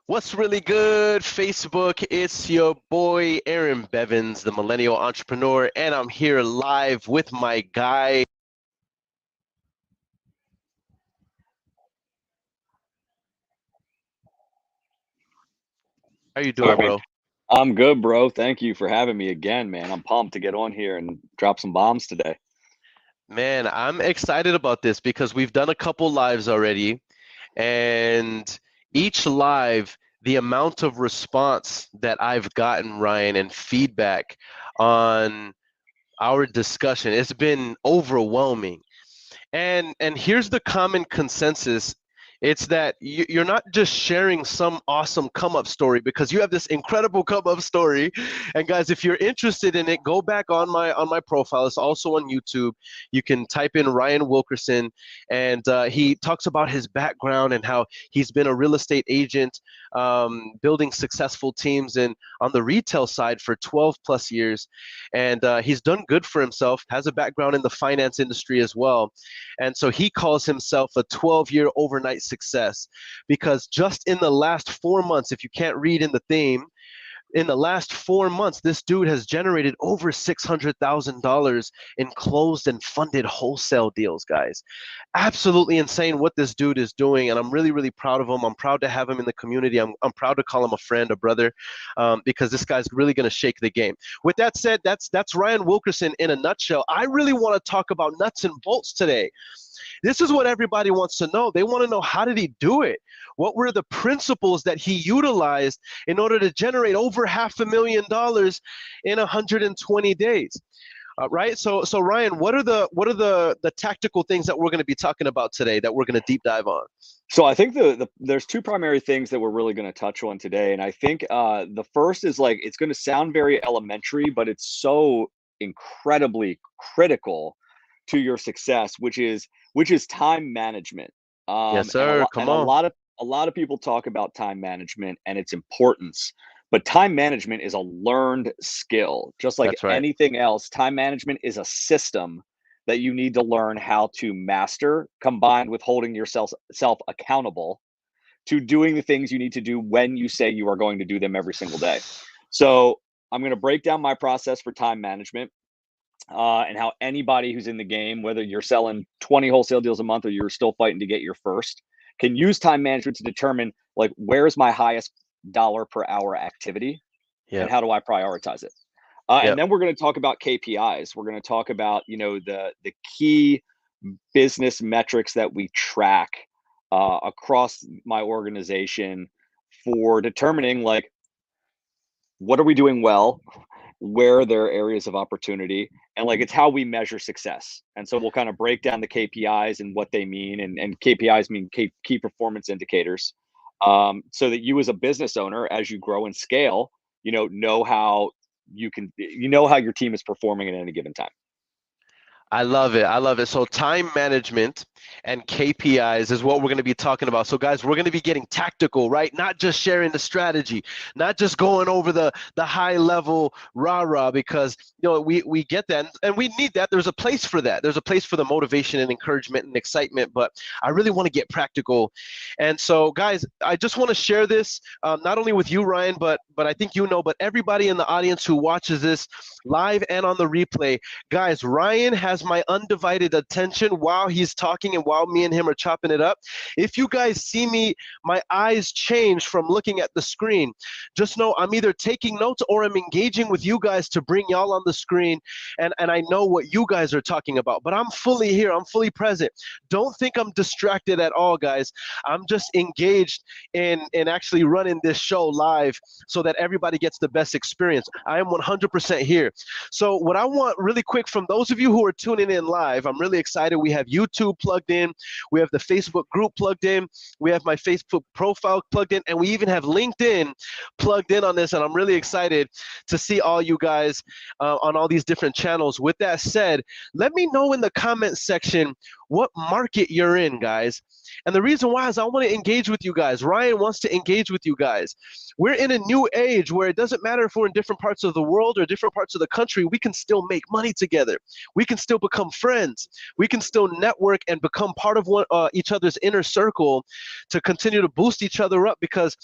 What's really good, Facebook? It's your boy Aaron Bevins, the millennial entrepreneur, and I'm here live with my guy. How you doing, Perfect. bro? I'm good, bro. Thank you for having me again, man. I'm pumped to get on here and drop some bombs today. Man, I'm excited about this because we've done a couple lives already, and each live, the amount of response that I've gotten, Ryan, and feedback on our discussion, it's been overwhelming. And here's the common consensus. It's that you're not just sharing some awesome come up story because you have this incredible come up story. And guys, if you're interested in it, go back on my profile. It's also on YouTube. You can type in Ryan Wilkerson, and he talks about his background and how he's been a real estate agent, building successful teams and on the retail side for 12 plus years. And he's done good for himself. Has a background in the finance industry as well, and so he calls himself a 12-year overnight success because just in the last 4 months, if you can't read in the theme, in the last 4 months, this dude has generated over $600,000 in closed and funded wholesale deals, guys. Absolutely insane what this dude is doing, and I'm really, really proud of him. I'm proud to have him in the community. I'm proud to call him a friend, a brother, because this guy's really going to shake the game. With that said, that's Ryan Wilkerson in a nutshell. I really want to talk about nuts and bolts today. This is what everybody wants to know. They want to know, how did he do it? What were the principles that he utilized in order to generate over $500,000 in 120 days? Right. So Ryan, what are the tactical things that we're going to be talking about today that we're going to deep dive on? So I think there's two primary things that we're really going to touch on today, and I think the first is like it's going to sound very elementary, but it's so incredibly critical to your success, which is time management. Yes, And a sir. lot Come and a on. lot of a lot of people talk about time management and its importance, but time management is a learned skill. Just like That's right. anything else, time management is a system that you need to learn how to master, combined with holding yourself self accountable to doing the things you need to do when you say you are going to do them every single day. So I'm going to break down my process for time management, and how anybody who's in the game, whether you're selling 20 wholesale deals a month or you're still fighting to get your first, can use time management to determine like where's my highest dollar per hour activity and Yep. how do I prioritize it. And Yep. then we're going to talk about KPIs. We're going to talk about the key business metrics that we track across my organization for determining like what are we doing well, where are there areas of opportunity, and like it's how we measure success. And so we'll kind of break down the KPIs and what they mean, and KPIs mean key performance indicators, so that you as a business owner, as you grow and scale, know how how your team is performing at any given time. I love it. I love it. So time management and KPIs is what we're going to be talking about. So guys, we're going to be getting tactical, right? Not just sharing the strategy, not just going over the high level rah-rah, because we get that and we need that. There's a place for that. There's a place for the motivation and encouragement and excitement, but I really want to get practical. And so guys, I just want to share this, not only with you, Ryan, but I think but everybody in the audience who watches this live and on the replay. Guys, Ryan has my undivided attention while he's talking and while me and him are chopping it up. If you guys see me, my eyes change from looking at the screen, just know I'm either taking notes or I'm engaging with you guys to bring y'all on the screen, and I know what you guys are talking about. But I'm fully here, I'm fully present. Don't think I'm distracted at all, guys. I'm just engaged in actually running this show live so that everybody gets the best experience. I am 100% here. So what I want really quick from those of you who are tuning in live, I'm really excited. We have YouTube plugged in. We have the Facebook group plugged in. We have my Facebook profile plugged in. And we even have LinkedIn plugged in on this. And I'm really excited to see all you guys on all these different channels. With that said, let me know in the comment section what market you're in, guys. And the reason why is I want to engage with you guys. Ryan wants to engage with you guys. We're in a new age where it doesn't matter if we're in different parts of the world or different parts of the country, we can still make money together. We can still become friends. We can still network and become part of each other's inner circle to continue to boost each other up, because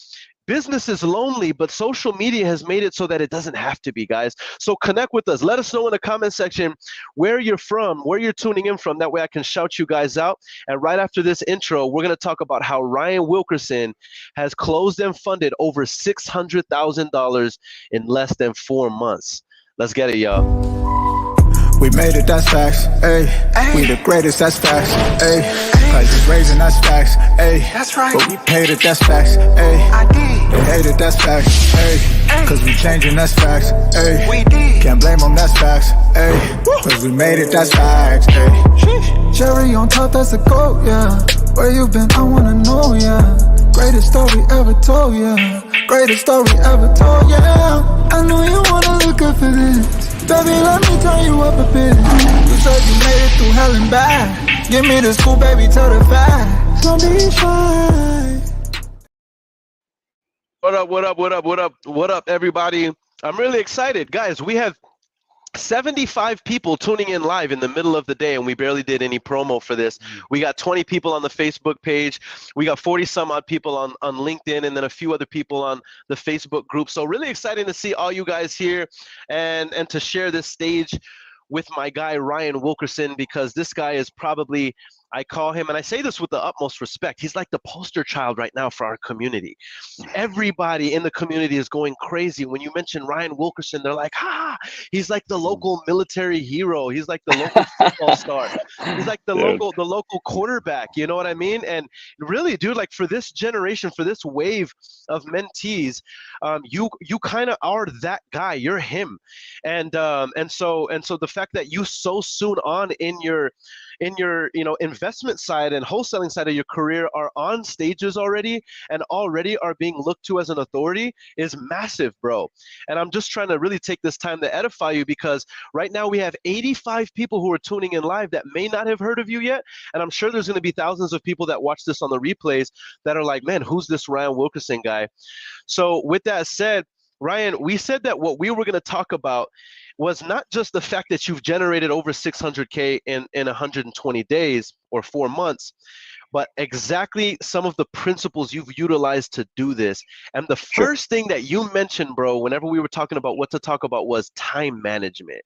business is lonely, but social media has made it so that it doesn't have to be, guys. So connect with us. Let us know in the comment section where you're from, where you're tuning in from. That way I can shout you guys out. And right after this intro, we're going to talk about how Ryan Wilkerson has closed and funded over $600,000 in less than 4 months. Let's get it, y'all. We made it, that's facts, ayy. We the greatest, that's facts, ayy. Prices raising, that's facts, ayy. That's right. But we paid it, that's facts, ayy. I did. They hate it, that's facts, ayy. Cause we changing, that's facts, ayy. We did. Can't blame them, that's facts, ayy. Cause we made it, that's facts, ayy. Cherry on top, that's a goat, yeah. Where you been, I wanna know, yeah. Greatest story ever told, yeah. Greatest story ever told, yeah. I know you wanna look up for this. Baby, let me turn you up a bit. You said you made it through hell and back. Give me the scoop, baby, tell the facts. Don't be shy. What up, what up, what up, what up, what up, everybody? I'm really excited. Guys, we have 75 people tuning in live in the middle of the day, and we barely did any promo for this. We got 20 people on the Facebook page. We got 40 some odd people on LinkedIn, and then a few other people on the Facebook group. So really exciting to see all you guys here and to share this stage with my guy Ryan Wilkerson, because this guy is probably, I call him, and I say this with the utmost respect, he's like the poster child right now for our community. Everybody in the community is going crazy. When you mention Ryan Wilkerson, they're like, he's like the local military hero. He's like the local football star. He's like the local quarterback. You know what I mean? And really, dude, like for this generation, for this wave of mentees, you kind of are that guy. You're him. And so the fact that you so soon on in your investment side and wholesaling side of your career are on stages already and already are being looked to as an authority is massive, bro. And I'm just trying to really take this time to edify you, because right now we have 85 people who are tuning in live that may not have heard of you yet, and I'm sure there's going to be thousands of people that watch this on the replays that are like, man, who's this Ryan Wilkerson guy? So with that said, Ryan, we said that what we were going to talk about was not just the fact that you've generated over 600K in 120 days or 4 months, but exactly some of the principles you've utilized to do this. And the first thing that you mentioned, bro, whenever we were talking about what to talk about, was time management.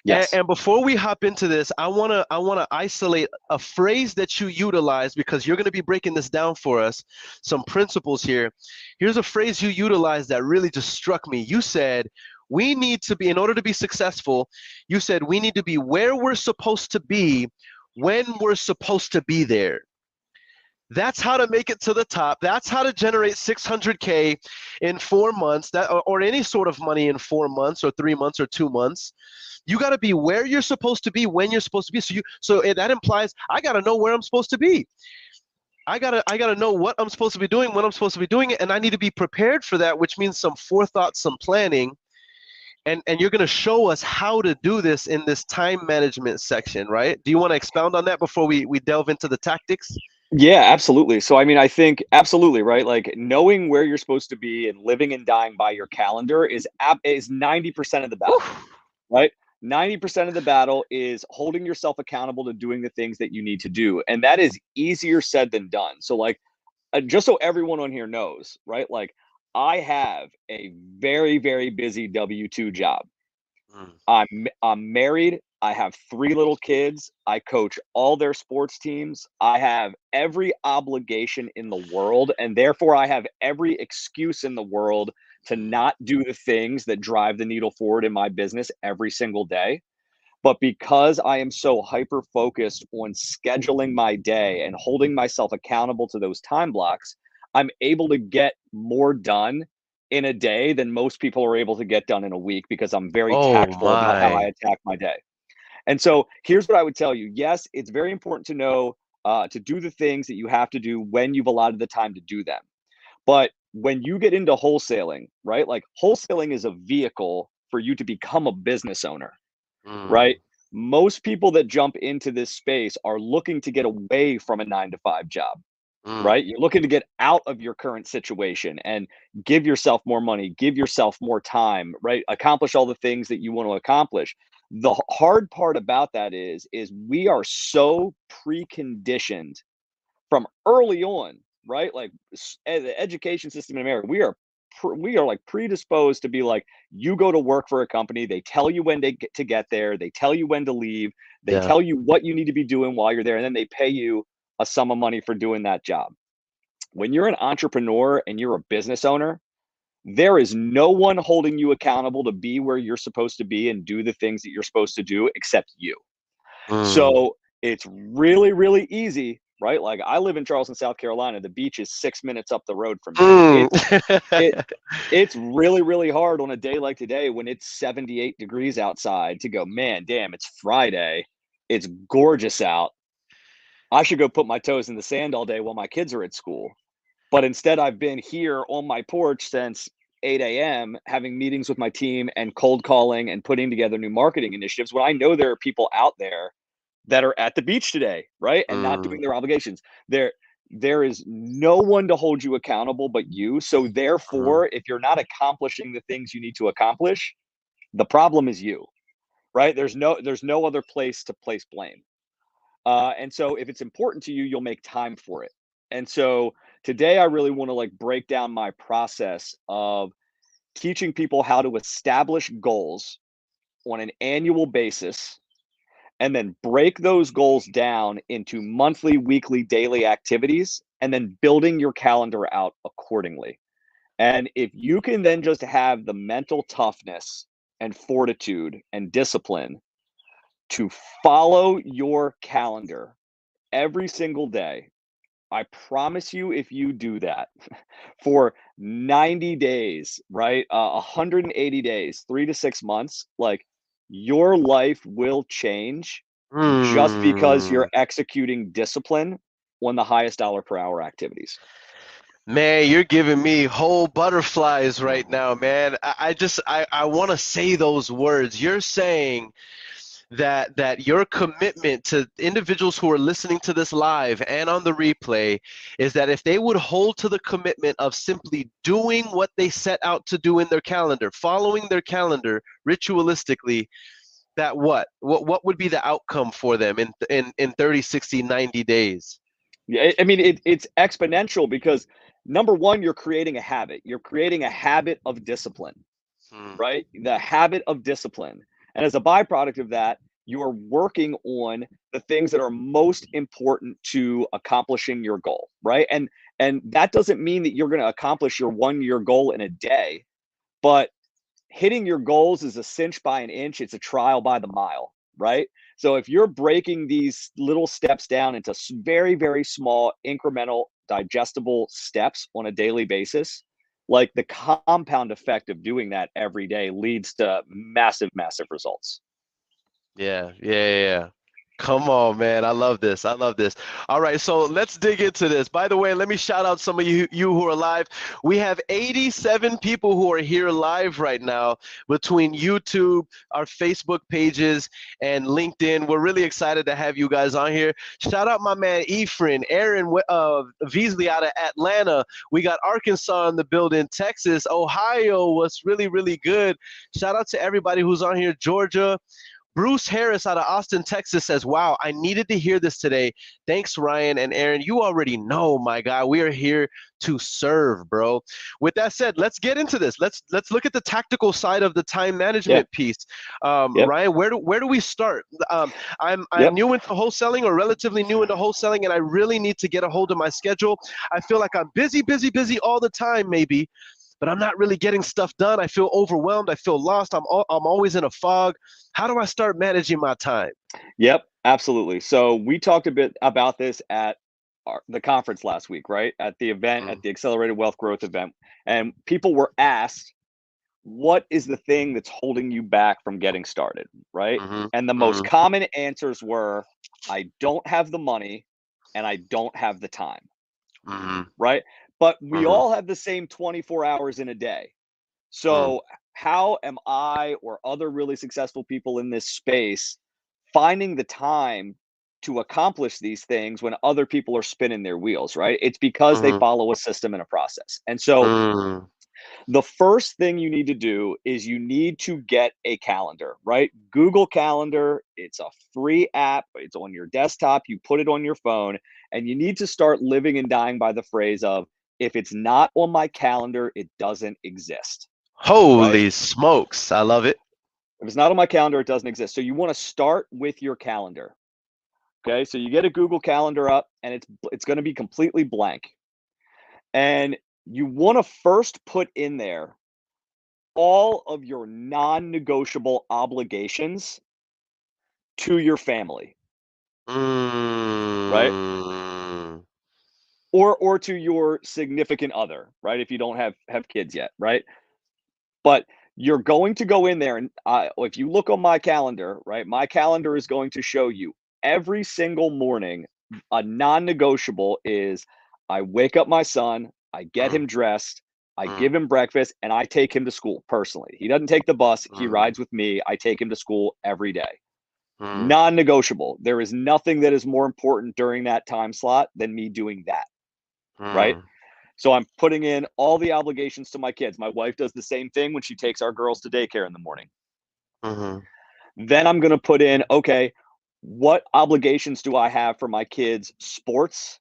Yes. And before we hop into this, I wanna isolate a phrase that you utilize, because you're gonna be breaking this down for us, some principles here. Here's a phrase you utilized that really just struck me. You said, we need to be, in order to be successful, you said we need to be where we're supposed to be when we're supposed to be there. That's how to make it to the top. That's how to generate 600K in 4 months, or any sort of money in 4 months or 3 months or 2 months. You got to be where you're supposed to be when you're supposed to be. So that implies I got to know where I'm supposed to be. I gotta know what I'm supposed to be doing, when I'm supposed to be doing it, and I need to be prepared for that, which means some forethought, some planning. And you're going to show us how to do this in this time management section, right? Do you want to expound on that before we delve into the tactics? Yeah, absolutely. So, I mean, I think absolutely, right? Like knowing where you're supposed to be and living and dying by your calendar is 90% of the battle, right? 90% of the battle is holding yourself accountable to doing the things that you need to do. And that is easier said than done. So like, just so everyone on here knows, right? Like I have a very, very busy W-2 job. I'm married. I have 3 little kids. I coach all their sports teams. I have every obligation in the world, and therefore I have every excuse in the world to not do the things that drive the needle forward in my business every single day. But because I am so hyper focused on scheduling my day and holding myself accountable to those time blocks, I'm able to get more done in a day than most people are able to get done in a week, because I'm very tactful about how I attack my day. And so here's what I would tell you. Yes, it's very important to know to do the things that you have to do when you've allotted the time to do them. But when you get into wholesaling, right? Like wholesaling is a vehicle for you to become a business owner, right? Most people that jump into this space are looking to get away from a 9-to-5 job, right? You're looking to get out of your current situation and give yourself more money, give yourself more time, right? Accomplish all the things that you want to accomplish. The hard part about that is we are so preconditioned from early on right? Like the education system in America, we are like predisposed to be like, you go to work for a company, they tell you when to get there, they tell you when to leave, they Yeah. tell you what you need to be doing while you're there, and then they pay you a sum of money for doing that job. When you're an entrepreneur and you're a business owner, there is no one holding you accountable to be where you're supposed to be and do the things that you're supposed to do except you. Mm. So it's really, really easy, right? Like I live in Charleston, South Carolina. The beach is 6 minutes up the road from me. Mm. It it's really, really hard on a day like today when it's 78 degrees outside to go, man, damn, it's Friday. It's gorgeous out. I should go put my toes in the sand all day while my kids are at school. But instead, I've been here on my porch since 8 a.m. having meetings with my team and cold calling and putting together new marketing initiatives when I know there are people out there that are at the beach today, right? And not doing Mm. their obligations. There is no one to hold you accountable but you. So Mm. therefore, if you're not accomplishing the things you need to accomplish, the problem is you, right? There's no other place to place blame. And so if it's important to you, you'll make time for it. And so today I really want to like break down my process of teaching people how to establish goals on an annual basis and then break those goals down into monthly, weekly, daily activities and then building your calendar out accordingly. And if you can then just have the mental toughness and fortitude and discipline to follow your calendar every single day, I promise you, if you do that for 90 days, right? 180 days, 3 to 6 months, like your life will change just because Mm. you're executing discipline on the highest dollar per hour activities. Man, you're giving me whole butterflies right now, man. I want to say those words. You're saying that your commitment to individuals who are listening to this live and on the replay is that if they would hold to the commitment of simply doing what they set out to do in their calendar, following their calendar ritualistically, that what would be the outcome for them in 30, 60, 90 days? Yeah, I mean, it's exponential because number one, you're creating a habit. You're creating a habit of discipline, Hmm. right? The habit of discipline. And as a byproduct of that, you are working on the things that are most important to accomplishing your goal, right? And that doesn't mean that you're going to accomplish your 1 year goal in a day, but hitting your goals is a cinch by an inch, it's a trial by the mile, right? So if you're breaking these little steps down into very, very small, incremental, digestible steps on a daily basis, like the compound effect of doing that every day leads to massive, massive results. Yeah, yeah, yeah, yeah. Come on, man. I love this. I love this. All right, so let's dig into this. By the way, let me shout out some of you who are live. We have 87 people who are here live right now between YouTube, our Facebook pages, and LinkedIn. We're really excited to have you guys on here. Shout out my man Ephraim, Aaron Veasley out of Atlanta. We got Arkansas in the building, Texas, Ohio. What's really, really good. Shout out to everybody who's on here, Georgia. Bruce Harris out of Austin, Texas says, "Wow, I needed to hear this today. Thanks, Ryan and Aaron. You already know, my guy. We are here to serve, bro." With that said, let's get into this. Let's look at the tactical side of the time Yeah. management piece. Yep. Ryan, where do we start? I'm Yep. new into wholesaling or relatively new into wholesaling, and I really need to get a hold of my schedule. I feel like I'm busy, busy, busy all the time, maybe, but I'm not really getting stuff done. I feel overwhelmed. I feel lost. I'm always in a fog. How do I start managing my time? Yep. Absolutely. So we talked a bit about this at the conference last week, right? At the event, at Mm, the Accelerated Wealth Growth event. And people were asked, what is the thing that's holding you back from getting started, right? mhm, And the most mhm, common answers were, I don't have the money and I don't have the time, mhm, right? But we mhm, all have the same 24 hours in a day. mm, So, how am I or other really successful people in this space finding the time to accomplish these things when other people are spinning their wheels, right? It's because they mhm, follow a system and a process. And so, mm, The first thing you need to do is you need to get a calendar, right? Google Calendar, it's a free app, it's on your desktop, you put it on your phone, and you need to start living and dying by the phrase of, if it's not on my calendar, it doesn't exist, right? Holy smokes. I love it. If it's not on my calendar, it doesn't exist. So you want to start with your calendar. Okay, so you get a Google Calendar up and it's going to be completely blank. And you want to first put in there all of your non-negotiable obligations to your family, right? Mm. Or to your significant other, right? If you don't have kids yet, right? But you're going to go in there and if you look on my calendar, right? My calendar is going to show you every single morning. A non-negotiable is I wake up my son, I get Mm. him dressed, I Mm. give him breakfast, and I take him to school personally. He doesn't take the bus, he Mm. rides with me. I take him to school every day. Mm. Non-negotiable. There is nothing that is more important during that time slot than me doing that, right? Mm. So I'm putting in all the obligations to my kids. My wife does the same thing when she takes our girls to daycare in the morning. Mhm. Then I'm going to put in, okay, what obligations do I have for my kids' sports,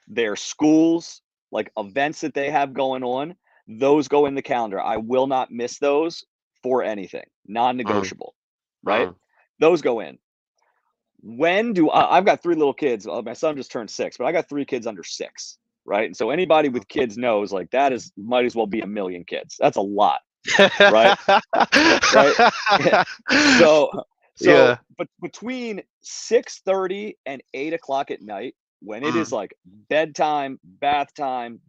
their schools, like events that they have going on? Those go in the calendar. I will not miss those for anything. Mm. Non-negotiable, right? Mm. Those go in. When do I've got three little kids. My son just turned 6, but I got 3 kids under 6, right? And so anybody with kids knows like that is might as well be a million kids. That's a lot, right? Right? So Yeah. but between 6:30 and 8 o'clock at night, when it is Mm. like bedtime, bath time,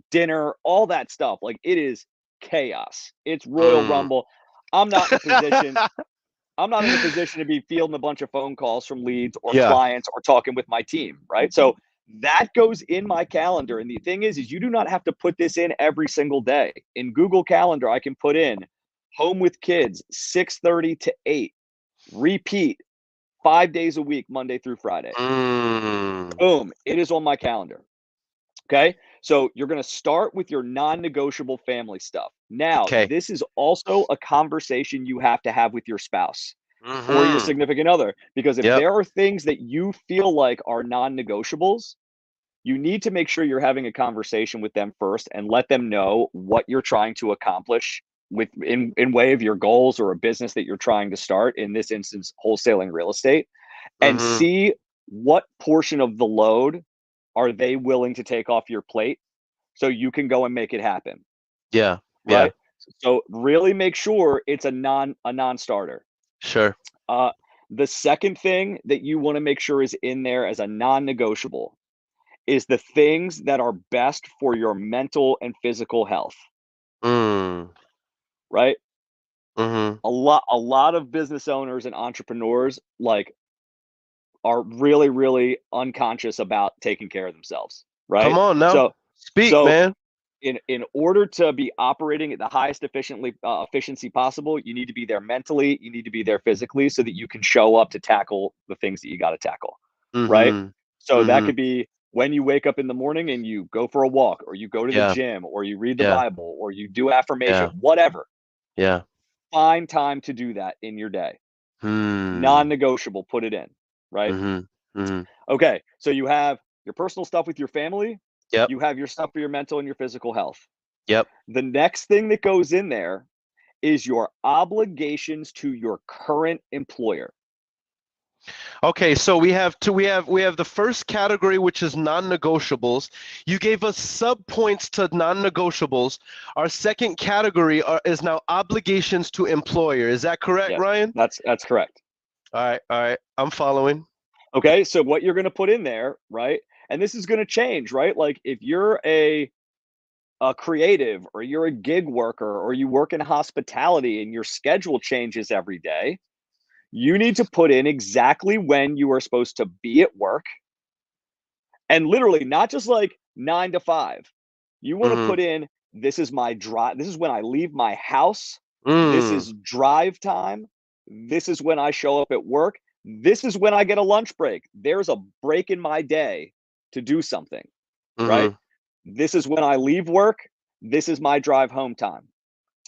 dinner, all that stuff, like it is chaos. It's Royal Mm. Rumble. I'm not in a position I'm not in a position to be fielding a bunch of phone calls from leads or Yeah. clients or talking with my team, right? So that goes in my calendar. And the thing is you do not have to put this in every single day. In Google Calendar, I can put in home with kids, 6:30 to 8, repeat 5 days a week, Monday through Friday. Mm. Boom, it is on my calendar. Okay. So you're going to start with your non negotiable family stuff. Now, Okay. this is also a conversation you have to have with your spouse or your Mhm. significant other, because if Yep. there are things that you feel like are non negotiables, you need to make sure you're having a conversation with them first and let them know what you're trying to accomplish in way of your goals or a business that you're trying to start, in this instance wholesaling real estate, and Mhm. see what portion of the load are they willing to take off your plate so you can go and make it happen, Yeah. Yeah. right? So really make sure it's a non-starter. Sure. Uh, the second thing that you want to make sure is in there as a non-negotiable is the things that are best for your mental and physical health, Mm. right? Mhm. A lot of business owners and entrepreneurs like are really, really unconscious about taking care of themselves, Come right? on now. So Speak, so man. in order to be operating at the highest efficiency possible, you need to be there mentally, you need to be there physically, so that you can show up to tackle the things that you got to tackle, right? Mhm. So that Mhm. could be when you wake up in the morning and you go for a walk, or you go to the Yeah. gym, or you read the Yeah. Bible, or you do affirmation, Yeah. whatever. Yeah. Find time to do that in your day. Hmm. Non-negotiable, put it in, right? Mhm. Mhm. Okay, so you have your personal stuff with your family, Yep. you have your stuff for your mental and your physical health. Yep. The next thing that goes in there is your obligations to your current employer. Okay, so we have the first category, which is non-negotiables. You gave us sub-points to non-negotiables. Our second category is now obligations to employer. Is that correct, Yeah, Ryan? that's correct. All right. I'm following. Okay, so what you're going to put in there, right? And this is going to change, right? Like if you're a creative, or you're a gig worker, or you work in hospitality and your schedule changes every day, you need to put in exactly when you are supposed to be at work, and literally not just like 9 to 5. You want to Mhm. put in, this is my drive. This is when I leave my house. This Mm. is drive time. This is when I show up at work. This is when I get a lunch break. There's a break in my day to do something, right? Mhm. This is when I leave work. this is my drive home time,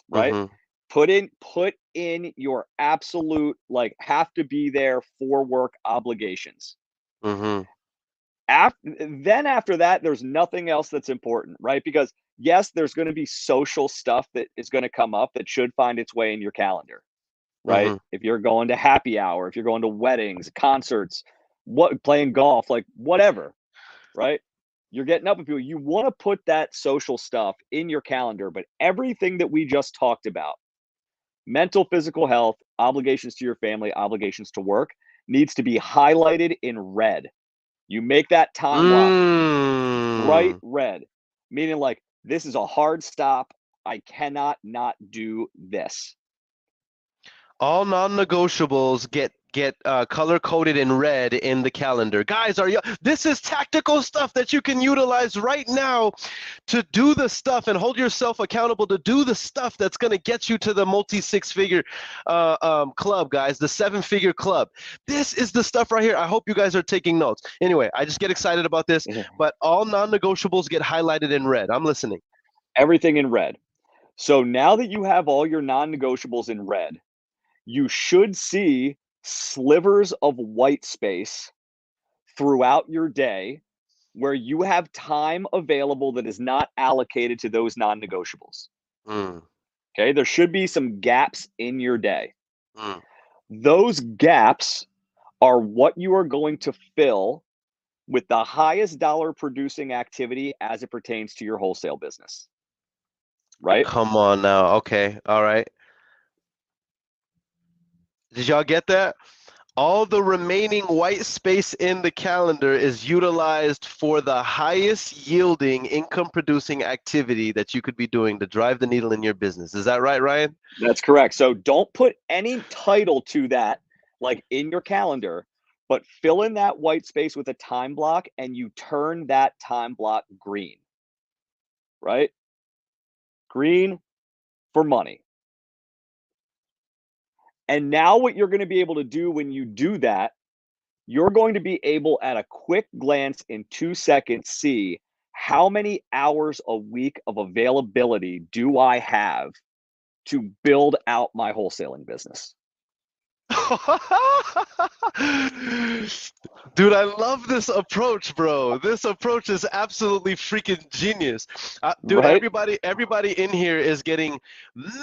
right? Mm-hmm. Put in your absolute, like, have to be there for work obligations. Mm-hmm. After that, there's nothing else that's important, right? Because yes, there's going to be social stuff that is going to come up that should find its way in your calendar, right? Mm-hmm. If you're going to happy hour, if you're going to weddings, concerts, playing golf, like whatever, right? You're getting up with people. You want to put that social stuff in your calendar, but everything that we just talked about, mental, physical health, obligations to your family, obligations to work, needs to be highlighted in red. You make that time block bright Mm. red, meaning like, this is a hard stop. I cannot not do this. All non-negotiables get color coded in red in the calendar. Guys, this is tactical stuff that you can utilize right now to do the stuff and hold yourself accountable to do the stuff that's going to get you to the multi-six-figure club, guys, the seven-figure club. This is the stuff right here. I hope you guys are taking notes. Anyway, I just get excited about this, but all non-negotiables get highlighted in red. I'm listening. Everything in red. So now that you have all your non-negotiables in red, you should see slivers of white space throughout your day where you have time available that is not allocated to those non-negotiables. Mm. Okay, there should be some gaps in your day. Mm. Those gaps are what you are going to fill with the highest dollar producing activity as it pertains to your wholesale business. Right? Come on now. Okay. All right. Did y'all get that? All the remaining white space in the calendar is utilized for the highest yielding income producing activity that you could be doing to drive the needle in your business. Is that right, Ryan? That's correct. So don't put any title to that, like in your calendar, but fill in that white space with a time block and you turn that time block green. Right? Green for money. And now what you're going to be able to do when you do that, you're going to be able at a quick glance in 2 seconds see how many hours a week of availability do I have to build out my wholesaling business. Dude, I love this approach, bro. This approach is absolutely freaking genius. Dude, Right? everybody in here is getting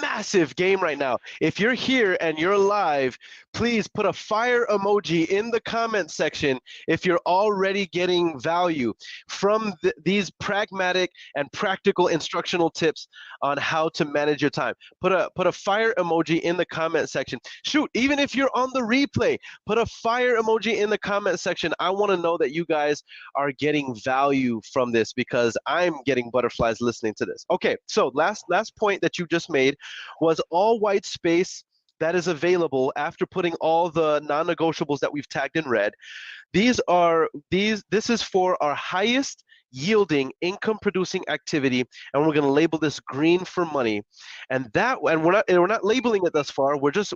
massive game right now. If you're here and you're live, please put a fire emoji in the comment section if you're already getting value from these pragmatic and practical instructional tips on how to manage your time. Put a fire emoji in the comment section. Shoot, even if you're on the replay, put a fire emoji in the comment section. I want to know that you guys are getting value from this because I'm getting butterflies listening to this. Okay, so last point that you just made was all white space that is available after putting all the non-negotiables that we've tagged in red. This is for our highest yielding income producing activity, and we're going to label this green for money. And we're not labeling it thus far. We're just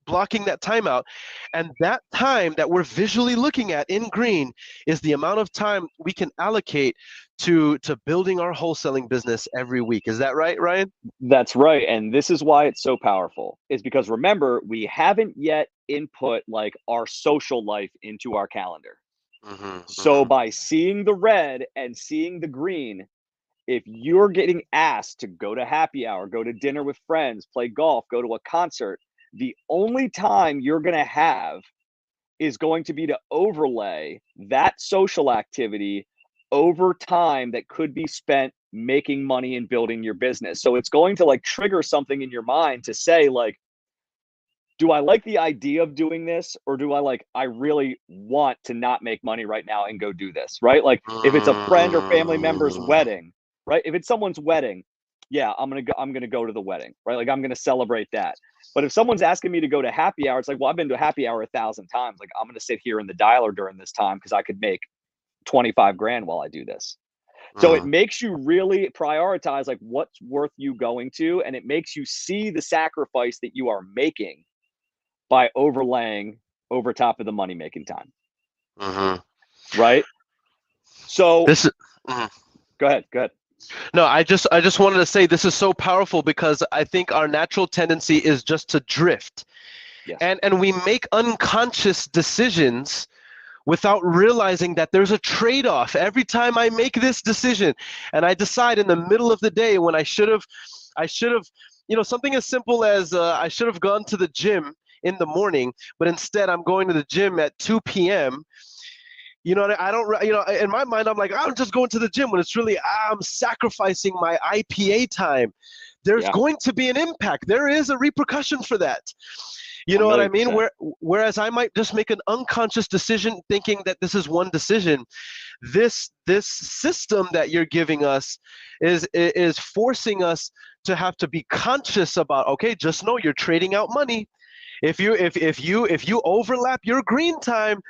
blocking that time out. And that time that we're visually looking at in green is the amount of time we can allocate to building our wholesaling business every week. Is that right, Ryan? That's right. And this is why it's so powerful, is because remember, we haven't yet input like our social life into our calendar. Mm-hmm, So mm-hmm. by seeing the red and seeing the green, if you're getting asked to go to happy hour, go to dinner with friends, play golf, go to a concert, the only time you're going to have is going to be to overlay that social activity over time that could be spent making money and building your business. So it's going to like trigger something in your mind to say like, do I like the idea of doing this, or do I really want to not make money right now and go do this, right? Like if it's a friend or family member's wedding, right? If it's someone's wedding, yeah, I'm going to go to the wedding, right? Like I'm going to celebrate that. But if someone's asking me to go to happy hour, it's like, well, I've been to happy hour 1,000 times. Like I'm going to sit here in the dialer during this time because I could make 25 grand while I do this. So it makes you really prioritize like what's worth you going to, and it makes you see the sacrifice that you are making by overlaying over top of the money making time. Mm-hmm. Right? So This is go ahead. No, I just wanted to say this is so powerful because I think our natural tendency is just to drift. Yes. And we make unconscious decisions without realizing that there's a trade-off every time I make this decision and I decide in the middle of the day when I should have something as simple as I should have gone to the gym in the morning, but instead I'm going to the gym at 2 p.m. I don't, in my mind, I'm like, I'm just going to the gym when it's really, I'm sacrificing my IPA time. There's Yeah. going to be an impact. There is a repercussion for that. You A know what I million mean? percent. Whereas I might just make an unconscious decision thinking that this is one decision. This system that you're giving us is forcing us to have to be conscious about, okay, just know you're trading out money. If you overlap your green time,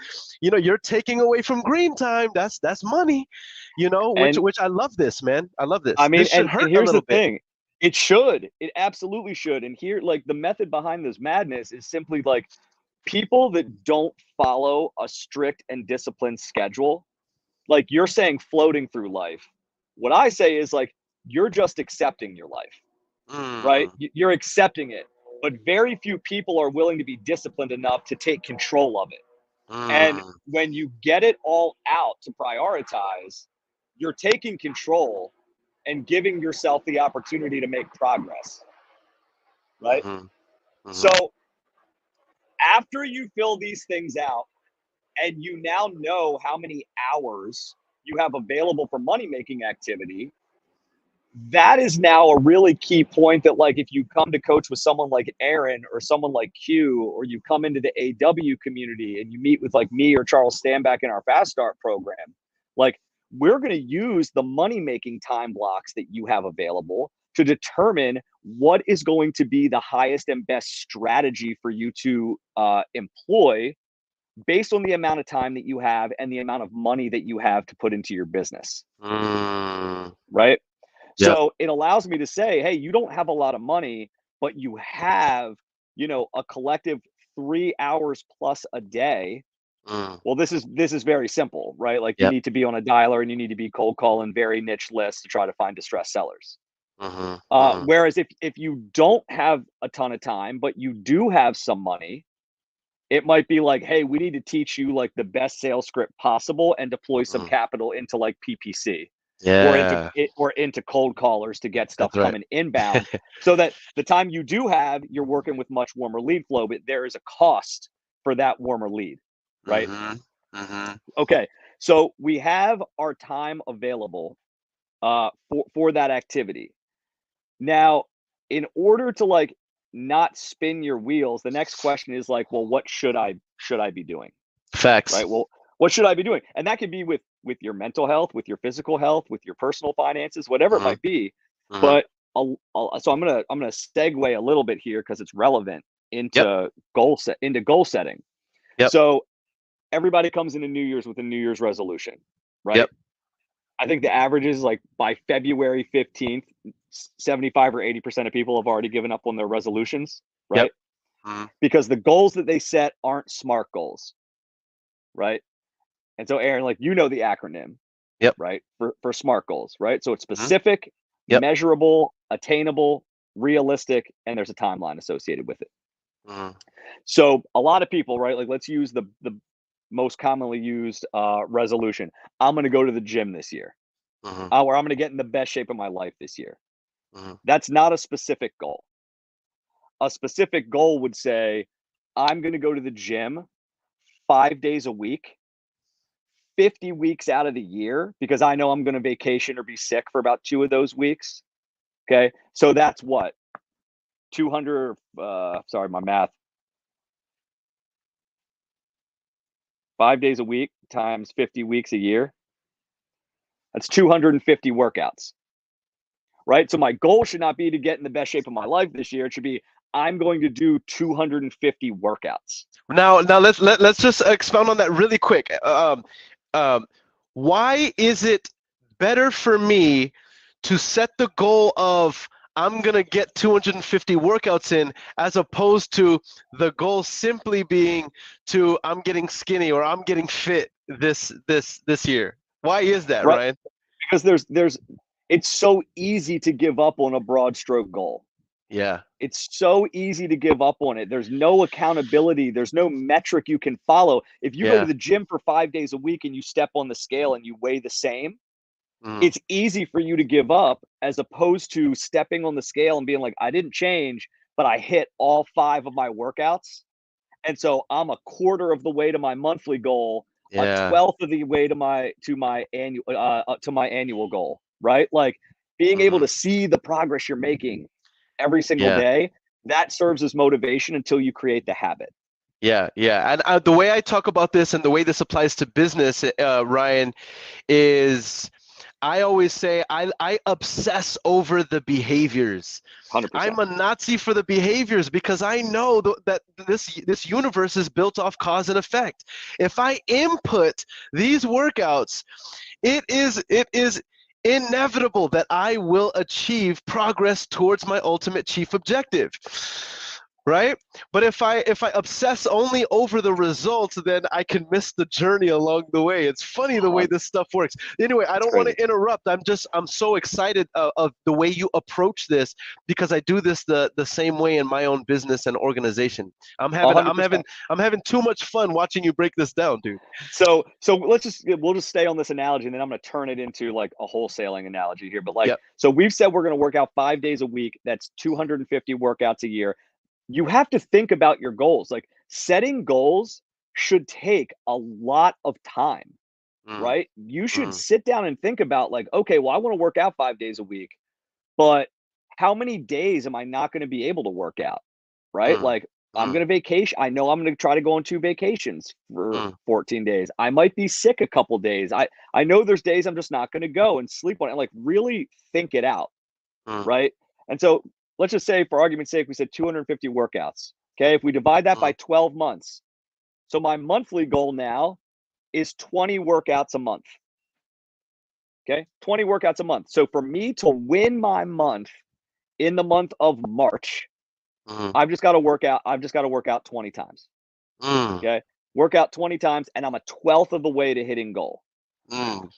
you're taking away from green time. That's money, which And I love this, man. I love I this. mean, This should and hurt a here's the little bit. thing. It should. It absolutely should. And here, like, the method behind this madness is simply like people that don't follow a strict and disciplined schedule. Like, you're saying floating through life. What I say is, like, you're just accepting your life, right? Mm, You're accepting it. But very few people are willing to be disciplined enough to take control of it. And mm, when you get it all out to prioritize, you're taking control and giving yourself the opportunity to make progress, right? mm-hmm, So mm-hmm, after you fill these things out and you now know how many hours you have available for money making activity, that is now a really key point that, like, if you come to coach with someone like Aaron or someone like Q, or you come into the AW community and you meet with like me or Charles Stanback in our Fast Start program, like, we're going to use the money making time blocks that you have available to determine what is going to be the highest and best strategy for you to employ based on the amount of time that you have and the amount of money that you have to put into your business, mm. right? Yep. So it allows me to say, hey, you don't have a lot of money, but you have, a collective 3 hours plus a day. Mm, Well, this is very simple, right? Like, you yep. need to be on a dialer and you need to be cold calling very niche lists to try to find distressed sellers. Mm-hmm, mm, Whereas if you don't have a ton of time, but you do have some money, it might be like, hey, we need to teach you like the best sales script possible and deploy some mm. capital into like PPC Yeah, or into cold callers to get stuff that's right. coming inbound, so that the time you do have, you're working with much warmer lead flow, but there is a cost for that warmer lead, right? Mm-hmm, mm-hmm, Okay, so we have our time available for that activity. Now, in order to, like, not spin your wheels, the next question is like, well, what should I be doing? Facts. Right? Well, what should I be doing? And that could be with your mental health, with your physical health, with your personal finances, whatever it Mm-hmm, might be. mm-hmm. But so I'm gonna segue a little bit here because it's relevant Yep, into goal setting. yep, So everybody comes into New Year's with a New Year's resolution, right? yep. I think the average is like by February 15th, 75 or 80% of people have already given up on their resolutions, Yep. right? Mhm. Because the goals that they set aren't SMART goals, right? And so, Aaron, like, the acronym, Yep. right? For SMART goals, right? So it's Mhm. specific, Yep. measurable, attainable, realistic, and there's a timeline associated with it. Mhm. So a lot of people, right? Like, let's use the most commonly used resolution. I'm going to go to the gym this year, Mhm. or I'm going to get in the best shape of my life this year. Mhm. That's not a specific goal. A specific goal would say, I'm going to go to the gym 5 days a week, 50 weeks out of the year, because I know I'm going to vacation or be sick for about 2 of those weeks. Okay. So that's what? 200, sorry, my math. 5 days a week times 50 weeks a year. That's 250 workouts, right? So my goal should not be to get in the best shape of my life this year. It should be, I'm going to do 250 workouts. Now let's just expound on that really quick. Um, why is it better for me to set the goal of I'm gonna get 250 workouts in, as opposed to the goal simply being to I'm getting skinny or I'm getting fit this year? Why is that, Right? Ryan? Because there's It's so easy to give up on a broad stroke goal. Yeah. It's so easy to give up on it. There's no accountability. There's no metric you can follow. If you go to Yeah. the gym for 5 days a week and you step on the scale and you weigh the same, Mm. it's easy for you to give up as opposed to stepping on the scale and being like, I didn't change, but I hit all 5 of my workouts. And so I'm a quarter of the way to my monthly goal, a Yeah. 12th of the way to my annual goal, right? Like being able Mhm. to see the progress you're making every single Yeah. day, that serves as motivation until you create the habit. Yeah. Yeah. And the way I talk about this and the way this applies to business, Ryan, is I always say I obsess over the behaviors. 100%. I'm a Nazi for the behaviors because I know that this universe is built off cause and effect. If I input these workouts, it is inevitable that I will achieve progress towards my ultimate chief objective. Right? But if I obsess only over the results, then I can miss the journey along the way. It's funny the way this stuff works. Anyway, I It's don't want crazy. to interrupt. I'm so excited of the way you approach this because I do this the same way in my own business and organization. I'm having I'm 100%. having I'm having too much fun watching you break this down, dude. So we'll just stay on this analogy, and then I'm going to turn it into like a wholesaling analogy here. But like, Yep. so we've said we're going to work out 5 days a week. That's 250 workouts a year. You have to think about your goals. Like setting goals should take a lot of time, Mm, right? You should mm, sit down and think about like, okay, well, I want to work out 5 days a week, but how many days am I not going to be able to work out? Right? mm, Like I'm mm, going to vacation. I know I'm going to try to go on 2 vacations for mm, 14 days. I might be sick a couple days. I know there's days I'm just not going to go and sleep on it. Like really think it out, mm, right? And so let's just say for argument's sake we said 250 workouts. Okay? If we divide that by mm, 12 months. So my monthly goal now is 20 workouts a month. Okay? 20 workouts a month. So for me to win my month in the month of March, mm, I've just got to work out 20 times. mm, Okay. Work out 20 times and I'm a 12th of the way to hitting goal. mm,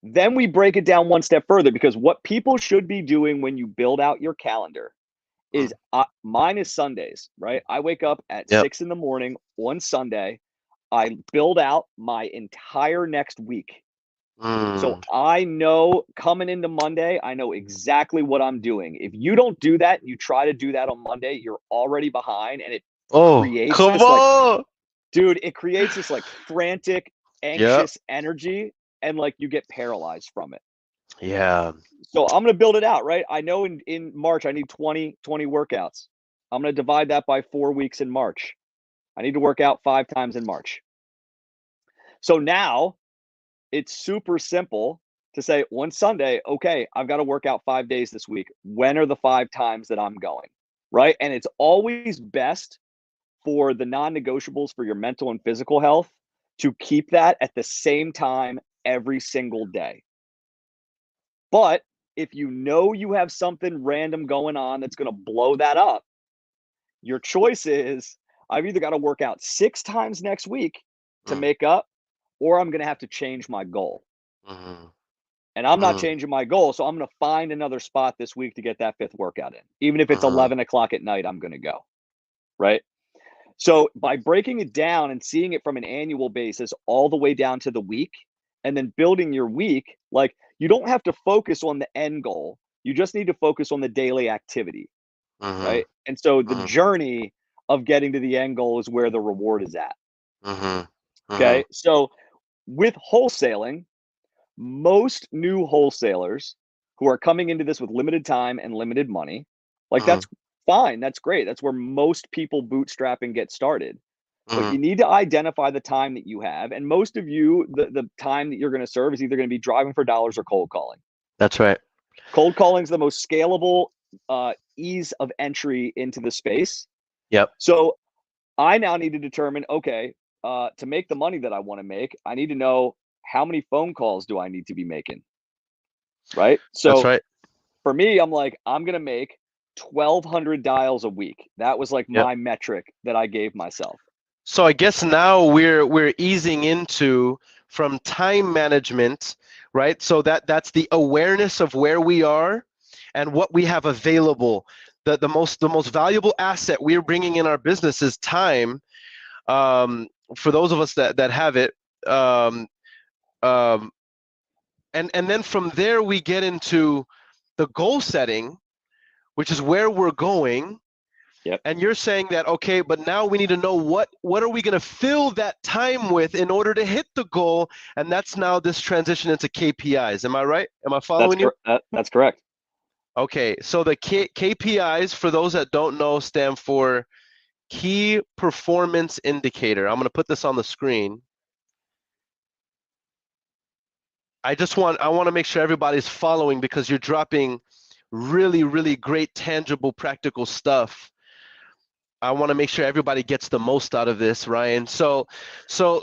Then we break it down one step further because what people should be doing when you build out your calendar is mm. mine is Sundays, right? I wake up at Yep. 6 in the morning on Sunday. I build out my entire next week. So Mm. I know coming into Monday, I know exactly what I'm doing. If you don't do that, you try to do that on Monday, you're already behind and it Oh, creates come this like, on. dude, it creates this like frantic, Yep. anxious energy and like you get paralyzed from it. Yeah. So I'm going to build it out, right? I know in March I need 20 workouts. I'm going to divide that by 4 weeks in March. I need to work out 5 times in March. So now it's super simple to say one Sunday, okay, I've got to work out 5 days this week. When are the 5 times that I'm going? Right? And it's always best for the non-negotiables for your mental and physical health to keep that at the same time every single day. But if you know you have something random going on that's going to blow that up, your choice is I've either got to work out 6 times next week to Mm, make up, or I'm going to have to change my goal. mm, And I'm not mm, changing my goal. So I'm going to find another spot this week to get that 5th workout in. Even if it's mm, 11 o'clock at night, I'm going to go. Right. So by breaking it down and seeing it from an annual basis all the way down to the week and then building your week, like you don't have to focus on the end goal. You just need to focus on the daily activity. mm, Right. And so the mm, journey of getting to the end goal is where the reward is at. mm, mm, Okay. So with wholesaling, most new wholesalers who are coming into this with limited time and limited money, like mm, that's fine. That's great. That's where most people bootstrap and get started. But mm. you need to identify the time that you have. And most of you, the time that you're going to serve is either going to be driving for dollars or cold calling. That's right. Cold calling is the most scalable ease of entry into the space. Yep. So I now need to determine, okay, to make the money that I want to make, I need to know how many phone calls do I need to be making, right? That's So right. for me, I'm like, I'm gonna make 1,200 dials a week. That was like Yep. my metric that I gave myself. So I guess now we're easing into from time management. right? So that's the awareness of where we are and what we have available. The most valuable asset we're bringing in our business is time. For those of us that have it, um, um, and then from there we get into the goal setting, which is where we're going. Yep. And you're saying that, okay, but now we need to know what are we going to fill that time with in order to hit the goal, and that's now this transition into KPIs. Am I right? Am I following you? That's correct. Okay, so the KPIs, for those that don't know, stand for key performance indicator. I'm going to put this on the screen. I want to make sure everybody's following, because you're dropping really, really great, tangible, practical stuff. I want to make sure everybody gets the most out of this, Ryan. So now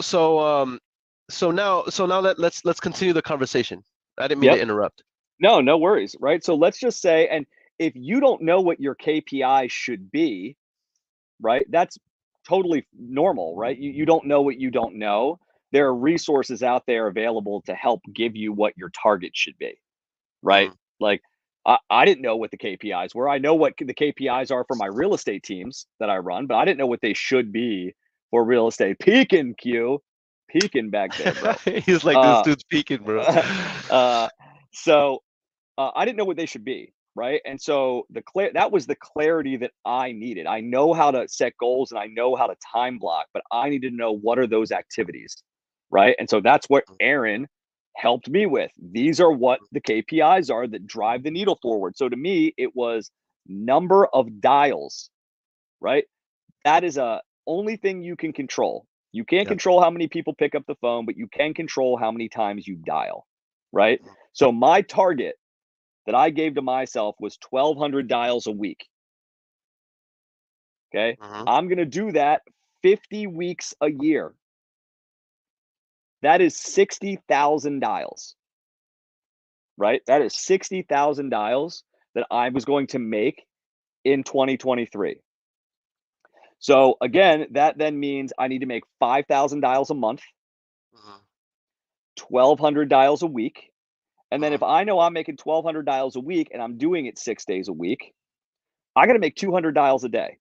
let's continue the conversation. I didn't mean to Yep. interrupt. No worries, right? So let's just say, and if you don't know what your KPI should be, right, that's totally normal, right? You don't know what you don't know. There are resources out there available to help give you what your target should be, right? Mm. Like, I didn't know what the KPIs were. I know what the KPIs are for my real estate teams that I run, but I didn't know what they should be for real estate. Peaking, peaking back there, bro. He's like, this dude's peaking, bro. So I didn't know what they should be, right? And so that was the clarity that I needed. I know how to set goals and I know how to time block, but I needed to know what are those activities, right? And so that's what Aaron helped me with. These are what the KPIs are that drive the needle forward. So to me, it was number of dials, right? That is a only thing you can control. You can't Yep. control how many people pick up the phone, but you can control how many times you dial, right? So my target that I gave to myself was 1,200 dials a week. Okay. Mm-hmm. I'm going to do that 50 weeks a year. That is 60,000 dials, right? That is 60,000 dials that I was going to make in 2023. So again, that then means I need to make 5,000 dials a month, Mm-hmm. 1,200 dials a week. And then if Mm-hmm. I know I'm making 1,200 dials a week and I'm doing it 6 days a week, I got to make 200 dials a day.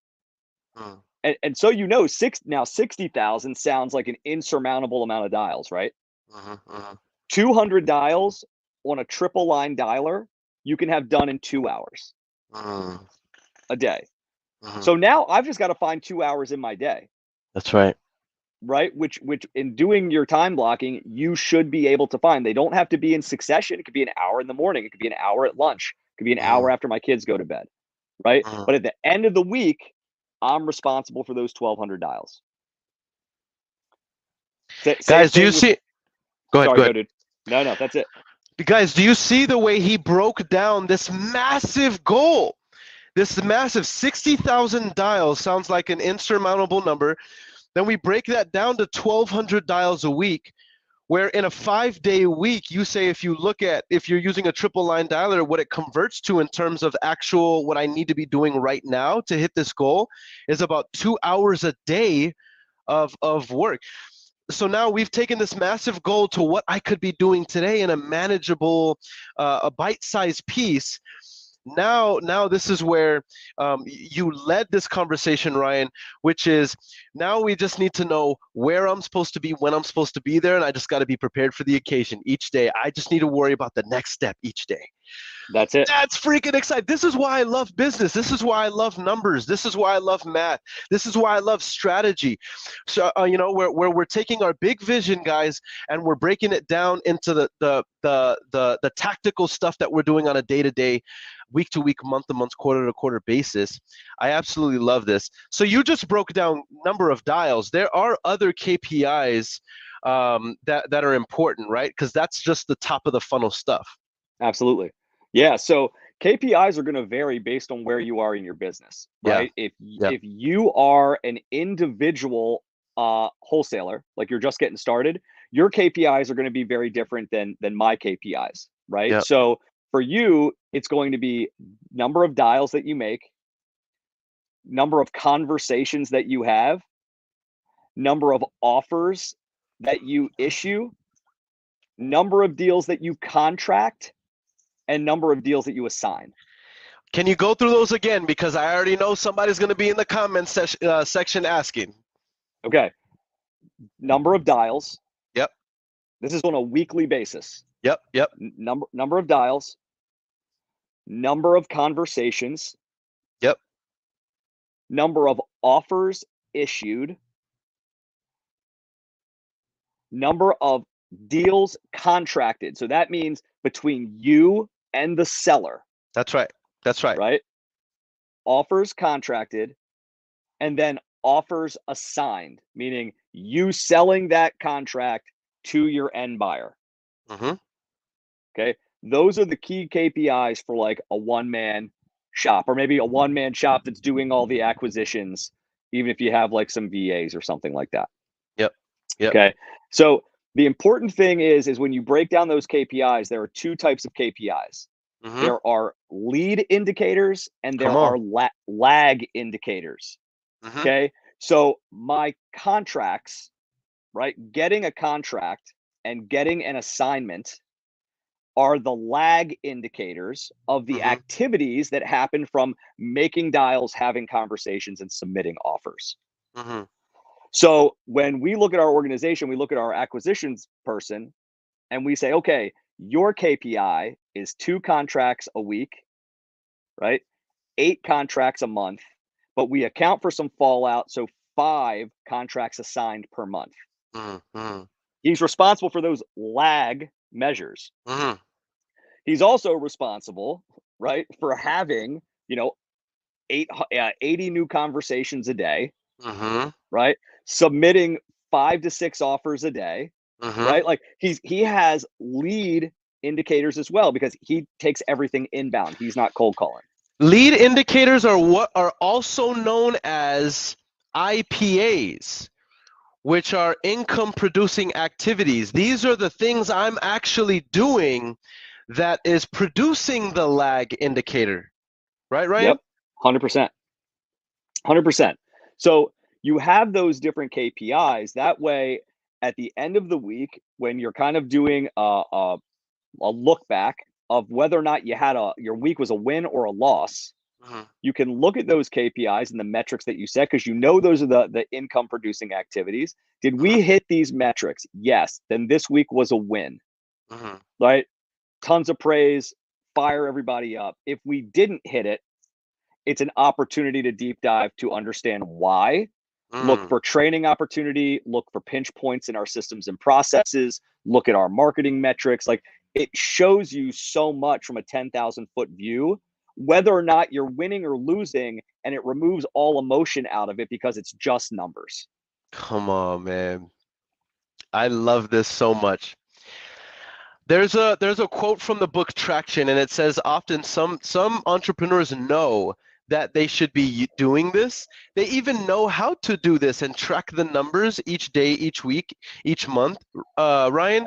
Mm. And so 60,000 sounds like an insurmountable amount of dials, right? Mm-hmm. Mm-hmm. 200 dials on a triple line dialer, you can have done in 2 hours Mm. a day. Mm-hmm. So now I've just got to find 2 hours in my day, That's right. right? Which in doing your time blocking, you should be able to find. They don't have to be in succession. It could be an hour in the morning. It could be an hour at lunch. It could be an hour Mm. after my kids go to bed, right? Mm. But at the end of the week, I'm responsible for those 1,200 dials. Same Guys, do you thing with, see? Go ahead. sorry, Go go ahead. dude. No, that's it. Guys, do you see the way he broke down this massive goal? This massive 60,000 dials sounds like an insurmountable number. Then we break that down to 1,200 dials a week, where in a 5-day week, you say if you're using a triple line dialer, what it converts to in terms of actual what I need to be doing right now to hit this goal is about 2 hours a day of work. So now we've taken this massive goal to what I could be doing today in a manageable, a bite-sized piece. Now this is where you led this conversation, Ryan, which is now we just need to know where I'm supposed to be, when I'm supposed to be there, and I just got to be prepared for the occasion each day. I just need to worry about the next step each day. That's it. That's freaking exciting. This is why I love business. This is why I love numbers. This is why I love math. This is why I love strategy. So where we're taking our big vision, guys, and we're breaking it down into the tactical stuff that we're doing on a day-to-day, week-to-week, month-to-month, quarter-to-quarter basis. I absolutely love this. So you just broke down number of dials. There are other KPIs that are important, right? Because that's just the top of the funnel stuff. Absolutely. Yeah. So KPIs are going to vary based on where you are in your business, Yeah. right? If Yeah. if you are an individual wholesaler, like you're just getting started, your KPIs are going to be very different than my KPIs, right? Yeah. So for you, it's going to be number of dials that you make, number of conversations that you have, number of offers that you issue, number of deals that you contract, and number of deals that you assign. Can you go through those again? Because I already know somebody's going to be in the comments section asking. Okay. Number of dials. Yep. This is on a weekly basis. Yep. Yep. Number of dials. Number of conversations. Yep. Number of offers issued. Number of deals contracted. So that means between you and the seller. That's right. That's right. Right? Offers contracted, and then offers assigned, meaning you selling that contract to your end buyer. Mm-hmm. Okay. Those are the key KPIs for like a one-man shop, or maybe a one-man shop that's doing all the acquisitions, even if you have like some VAs or something like that. Yep. Yep. Okay. So the important thing is when you break down those KPIs, there are two types of KPIs. Mm-hmm. There are lead indicators and there Come on. are lag indicators. Mm-hmm. Okay. So my contracts, right? Getting a contract and getting an assignment are the lag indicators of the Mm-hmm. activities that happen from making dials, having conversations, and submitting offers. Mm-hmm. So when we look at our organization, we look at our acquisitions person and we say, okay, your KPI is 2 contracts a week, right? 8 contracts a month, but we account for some fallout. So 5 contracts assigned per month. Mm-hmm. He's responsible for those lag measures. Mm-hmm. He's also responsible, right, for having, 80 new conversations a day, Mm-hmm. right? Submitting 5 to 6 offers a day, Mm-hmm. right? Like he has lead indicators as well because he takes everything inbound. He's not cold calling. Lead indicators are what are also known as IPAs, which are income producing activities. These are the things I'm actually doing that is producing the lag indicator. Right, Ryan? Yep. 100%. 100%. So you have those different KPIs. That way, at the end of the week, when you're kind of doing a look back of whether or not your week was a win or a loss, Mm-hmm. you can look at those KPIs and the metrics that you set because those are the income producing activities. Did we hit these metrics? Yes. Then this week was a win. Mm-hmm. Right? Tons of praise, fire everybody up. If we didn't hit it, it's an opportunity to deep dive to understand why. Look for training opportunity, look for pinch points in our systems and processes, look at our marketing metrics. Like it shows you so much from a 10,000 foot view, whether or not you're winning or losing, and it removes all emotion out of it because it's just numbers. Come on, man. I love this so much. There's a quote from the book Traction, and it says often some entrepreneurs know that they should be doing this. They even know how to do this and track the numbers each day, each week, each month, Ryan.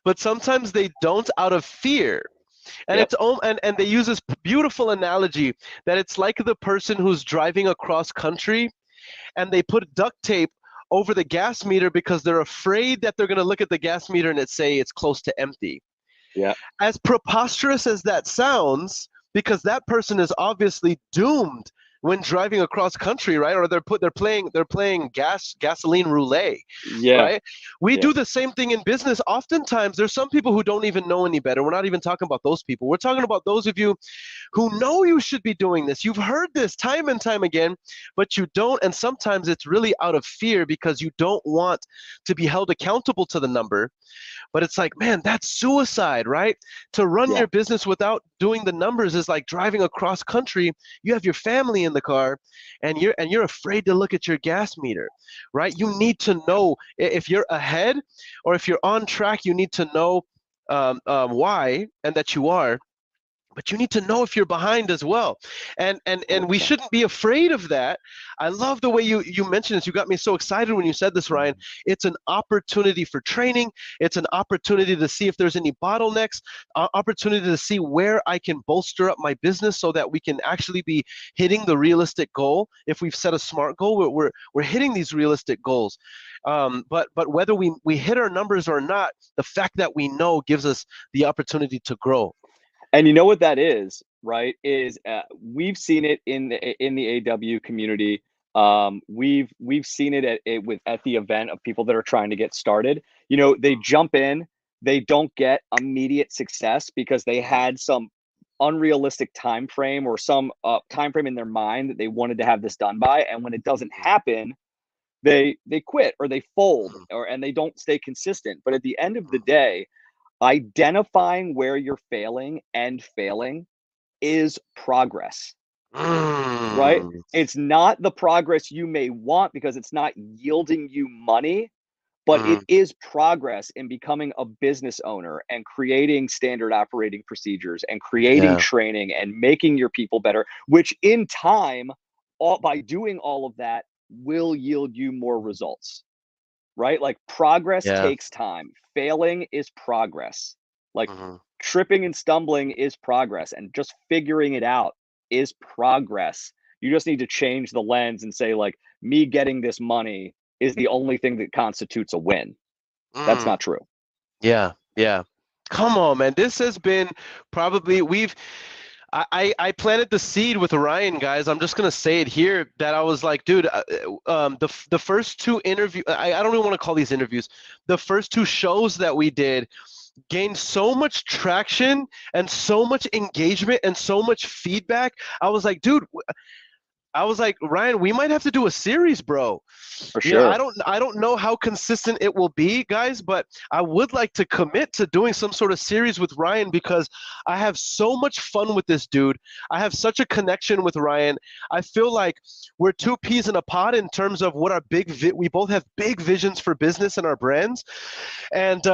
But sometimes they don't out of fear. And Yep. and they use this beautiful analogy that it's like the person who's driving across country and they put duct tape over the gas meter because they're afraid that they're going to look at the gas meter and it say it's close to empty. Yeah. As preposterous as that sounds, because that person is obviously doomed when driving across country, right? Or they're playing gasoline roulette, Yeah. right? We do the same thing in business. Oftentimes, there's some people who don't even know any better. We're not even talking about those people. We're talking about those of you who know you should be doing this. You've heard this time and time again, but you don't. And sometimes it's really out of fear because you don't want to be held accountable to the number. But it's like, man, that's suicide, right? To run your business without doing the numbers is like driving across country. You have your family in the car and you're afraid to look at your gas meter, right? You need to know if you're ahead or if you're on track. You need to know why and that you are. But you need to know if you're behind as well. And we shouldn't be afraid of that. I love the way you mentioned this. You got me so excited when you said this, Ryan. It's an opportunity for training. It's an opportunity to see if there's any bottlenecks, opportunity to see where I can bolster up my business so that we can actually be hitting the realistic goal. If we've set a SMART goal, we're hitting these realistic goals. But whether we hit our numbers or not, the fact that we know gives us the opportunity to grow. And you know what that is, right? Is we've seen it in the AW community. We've seen it at the event of people that are trying to get started. You know, they jump in, they don't get immediate success because they had some unrealistic time frame or some time frame in their mind that they wanted to have this done by, and when it doesn't happen, they quit or they fold and they don't stay consistent. But at the end of the day, identifying where you're failing and failing is progress, right? Mm, It's not the progress you may want because it's not yielding you money, but it mm, is progress in becoming a business owner and creating standard operating procedures and creating yeah, training and making your people better, which in time, by doing all of that, will yield you more results, right? Like progress yeah. takes time. Failing is progress. Like Mhm. tripping and stumbling is progress, and just figuring it out is progress. You just need to change the lens and say, like, me getting this money is the only thing that constitutes a win. That's Mm, not true. yeah, yeah. Come on, man. This has been probably I planted the seed with Ryan, guys. I'm just gonna say it here that I was like, dude, the first two interview I don't even want to call these interviews. The first two shows that we did gained so much traction and so much engagement and so much feedback. I was like, dude, I was like, Ryan, we might have to do a series, bro. For You know, sure. I don't know how consistent it will be, guys, but I would like to commit to doing some sort of series with Ryan because I have so much fun with this dude. I have such a connection with Ryan. I feel like we're two peas in a pod in terms of what our we both have big visions for business and our brands. And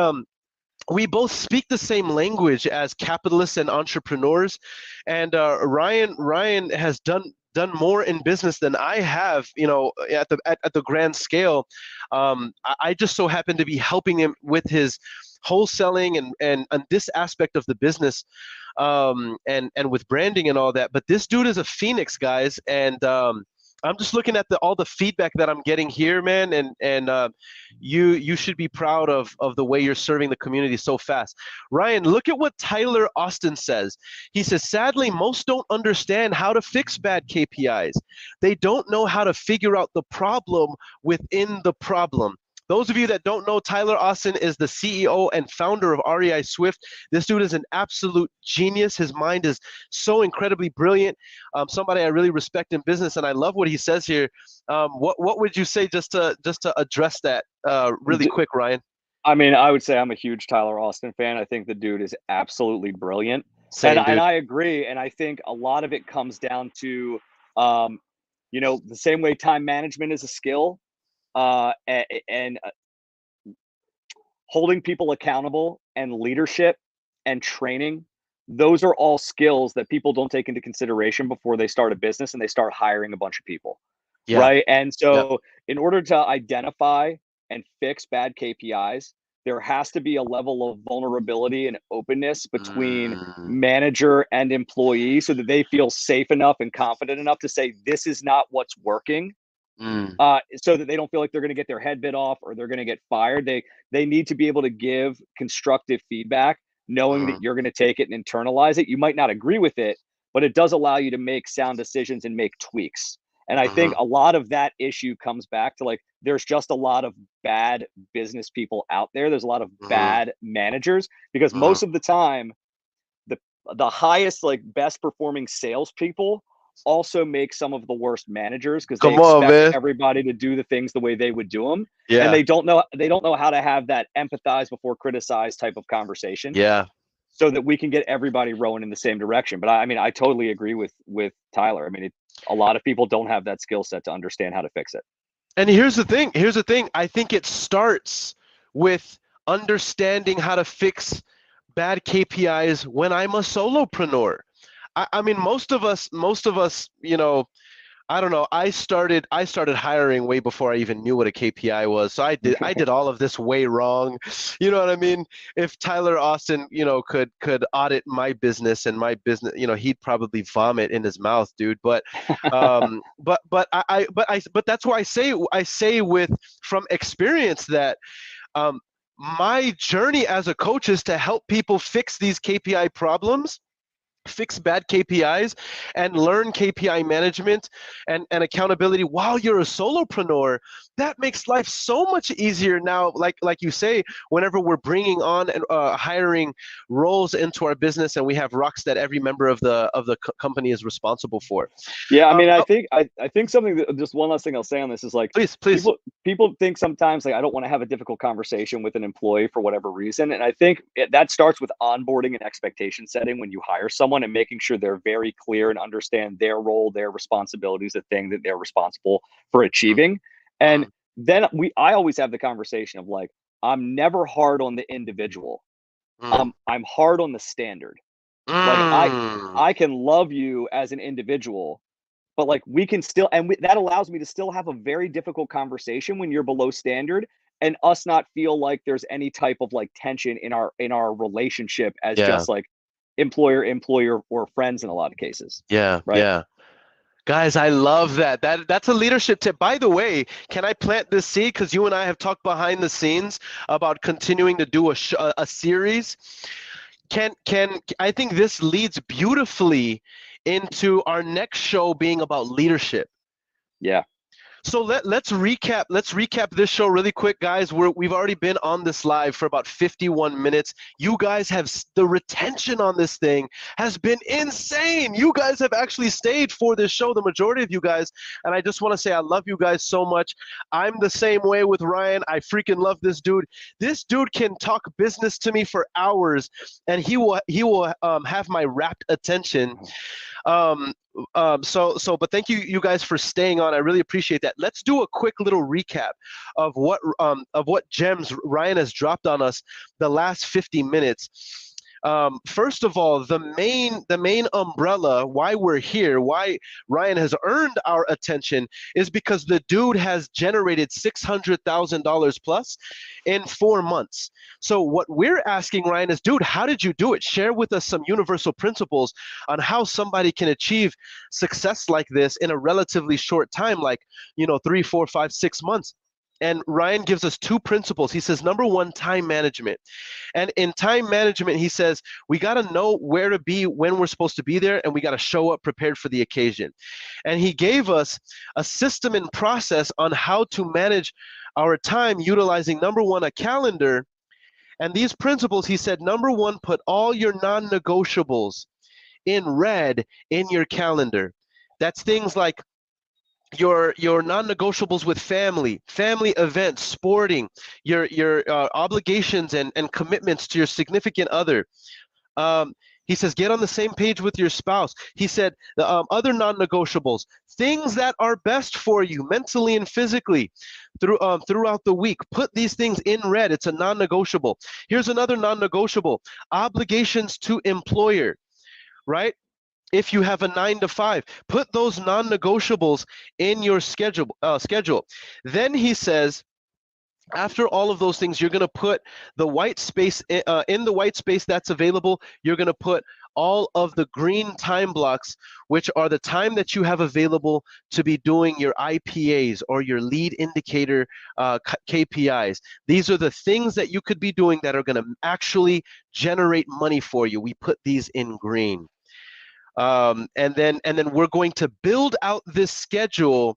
we both speak the same language as capitalists and entrepreneurs, and Ryan has done more in business than I have, you know, at the grand scale. I just so happen to be helping him with his wholesaling and this aspect of the business, and with branding and all that. But this dude is a phoenix, guys, and I'm just looking at all the feedback that I'm getting here, man, and you should be proud of the way you're serving the community so fast. Ryan, look at what Tyler Austin says. He says, sadly, most don't understand how to fix bad KPIs. They don't know how to figure out the problem within the problem. Those of you that don't know, Tyler Austin is the CEO and founder of REI Swift. This dude is an absolute genius. His mind is so incredibly brilliant. Somebody I really respect in business, and I love what he says here. What would you say just to address that really quick, Ryan? I mean, I would say I'm a huge Tyler Austin fan. I think the dude is absolutely brilliant. And Same, and dude. I agree. And I think a lot of it comes down to um, the same way time management is a skill, and holding people accountable and leadership and training, those are all skills that people don't take into consideration before they start a business and they start hiring a bunch of people, Yeah. right? And Yep. so in order to identify and fix bad KPIs, there has to be a level of vulnerability and openness between Mm, manager and employee so that they feel safe enough and confident enough to say, this is not what's working, mm, so that they don't feel like they're going to get their head bit off or they're going to get fired. They need to be able to give constructive feedback, knowing mm, that you're going to take it and internalize it. You might not agree with it, but it does allow you to make sound decisions and make tweaks. And I think mm, a lot of that issue comes back to, like, there's just a lot of bad business people out there. There's a lot of mm, bad managers because mm. most of the time the the highest, like, best performing salespeople also make some of the worst managers because they Come on, expect man. everybody to do the things the way they would do them, and Yeah. they don't know how to have that empathize before criticize type of conversation Yeah. so that we can get everybody rowing in the same direction. But I mean, I totally agree with Tyler. I mean, a lot of people don't have that skill set to understand how to fix it. And here's the thing. Here's the thing. I think it starts with understanding how to fix bad KPIs when I'm a solopreneur. I mean, most of us, you know, I don't know. I started hiring way before I even knew what a KPI was. So I did all of this way wrong. You know what I mean? If Tyler Austin, could audit my business and my business, he'd probably vomit in his mouth, dude. But that's why I say with from experience that um my journey as a coach is to help people fix these KPI problems, fix bad KPIs, and learn KPI management and accountability while you're a solopreneur. That makes life so much easier now. Like you say, whenever we're bringing on and hiring roles into our business, and we have rocks that every member of the company is responsible for. Yeah, I mean, Oh, I think something that, just one last thing I'll say on this is like, please. people think sometimes like I don't want to have a difficult conversation with an employee for whatever reason, and I think that starts with onboarding and expectation setting when you hire someone, and making sure they're very clear and understand their role, their responsibilities, the thing that they're responsible for achieving. And Mm, then I always have the conversation of like, I'm never hard on the individual. mm, I'm hard on the standard. Like mm. I can love you as an individual, but like we can still, and that allows me to still have a very difficult conversation when you're below standard, and us not feel like there's any type of like tension in our relationship as Yeah, just like employer or friends in a lot of cases, yeah, right? yeah. Guys, I love that. That's a leadership tip. By the way, can I plant this seed? Because you and I have talked behind the scenes about continuing to do a series. Can I think this leads beautifully into our next show being about leadership. Yeah. So let's recap this show really quick, guys. We've already been on this live for about 51 minutes. You guys have the retention on this thing has been insane. You guys have actually stayed for this show, the majority of you guys, and I just want to say I love you guys so much. I'm the same way with Ryan. I freaking love this dude. This dude can talk business to me for hours, and he will have my rapt attention. um, but thank you guys for staying on. I really appreciate that. Let's do a quick little recap of what gems Ryan has dropped on us the last 50 minutes. First of all, the main umbrella, why we're here, why Ryan has earned our attention, is because the dude has generated $600,000 plus in 4 months. So what we're asking Ryan is, dude, how did you do it? Share with us some universal principles on how somebody can achieve success like this in a relatively short time, like 3, 4, 5, 6 months. And Ryan gives us two principles. He says, number one, time management. And in time management, he says, we got to know where to be when we're supposed to be there, and we got to show up prepared for the occasion. And he gave us a system and process on how to manage our time utilizing, number one, a calendar. And these principles, he said, number one, put all your non negotiables in red in your calendar. That's things like your non-negotiables with family events, sporting, your obligations and commitments to your significant other. um, he says get on the same page with your spouse. He said the other non-negotiables, things that are best for you mentally and physically throughout the week, put these things in red. It's a non-negotiable. Here's another non-negotiable: obligations to employer, right? If you have a 9 to 5, put those non-negotiables in your schedule. Then he says, after all of those things, you're going to put the white space in the white space that's available. You're going to put all of the green time blocks, which are the time that you have available to be doing your IPAs or your lead indicator KPIs. These are the things that you could be doing that are going to actually generate money for you. We put these in green. And then we're going to build out this schedule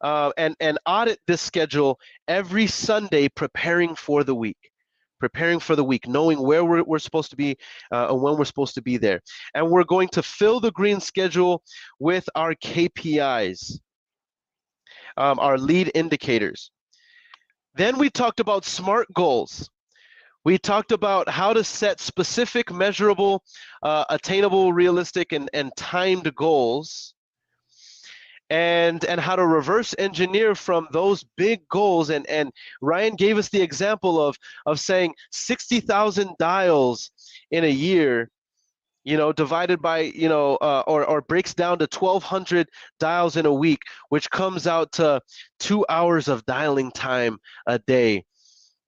and audit this schedule every Sunday, preparing for the week. Knowing where we're supposed to be and when we're supposed to be there. And we're going to fill the green schedule with our KPIs, our lead indicators. Then we talked about SMART goals. We talked about how to set specific, measurable, attainable, realistic, and timed goals, and how to reverse engineer from those big goals. And Ryan gave us the example of saying 60,000 dials in a year divided by, or breaks down to 1,200 dials in a week, which comes out to 2 hours of dialing time a day,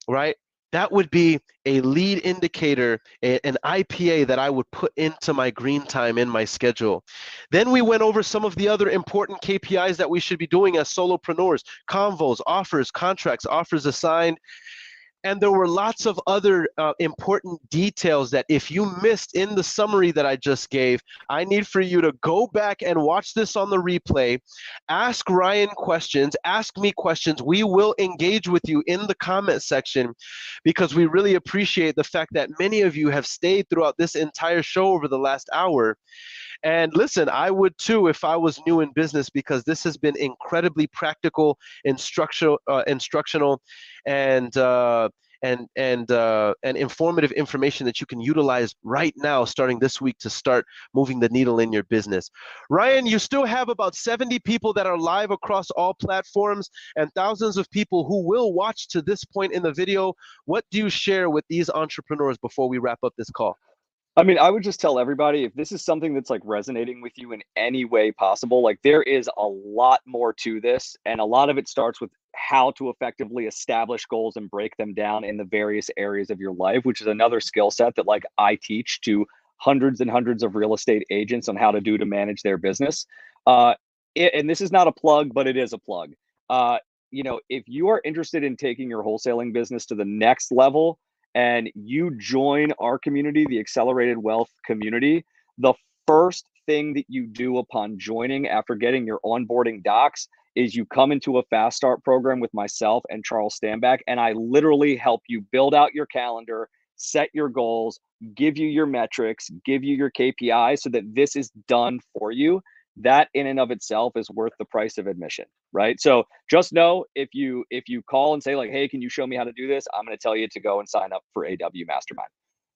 right? That would be a lead indicator, an IPA that I would put into my green time in my schedule. Then we went over some of the other important KPIs that we should be doing as solopreneurs: convos, offers, contracts, offers assigned. And there were lots of other important details that if you missed in the summary that I just gave, I need for you to go back and watch this on the replay. Ask Ryan questions, ask me questions. We will engage with you in the comment section, because we really appreciate the fact that many of you have stayed throughout this entire show over the last hour. And listen, I would too if I was new in business, because this has been incredibly practical, instructional, and informative information that you can utilize right now, starting this week, to start moving the needle in your business. Ryan, you still have about 70 people that are live across all platforms, and thousands of people who will watch to this point in the video. What do you share with these entrepreneurs before we wrap up this call? I mean, I would just tell everybody, if this is something that's like resonating with you in any way possible, like there is a lot more to this. And a lot of it starts with how to effectively establish goals and break them down in the various areas of your life, which is another skill set that like I teach to hundreds and hundreds of real estate agents on how to do to manage their business. And this is not a plug, but it is a plug. If you are interested in taking your wholesaling business to the next level, and you join our community, the Accelerated Wealth community, the first thing that you do upon joining after getting your onboarding docs is you come into a fast start program with myself and Charles Stanback, and I literally help you build out your calendar, set your goals, give you your metrics, give you your KPIs so that this is done for you. That in and of itself is worth the price of admission, right? So just know, if you call and say like, hey, can you show me how to do this? I'm going to tell you to go and sign up for AW Mastermind.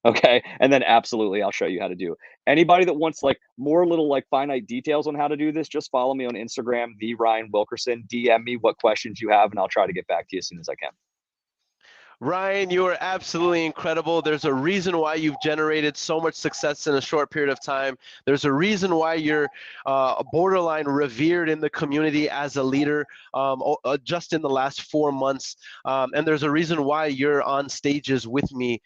Okay. And then absolutely, I'll show you how to do. Anybody that wants like more little like finite details on how to do this, just follow me on Instagram, the Ryan Wilkerson. DM me what questions you have, and I'll try to get back to you as soon as I can. Ryan, you are absolutely incredible. There's a reason why you've generated so much success in a short period of time. There's a reason why you're borderline revered in the community as a leader just in the last 4 months. And there's a reason why you're on stages with me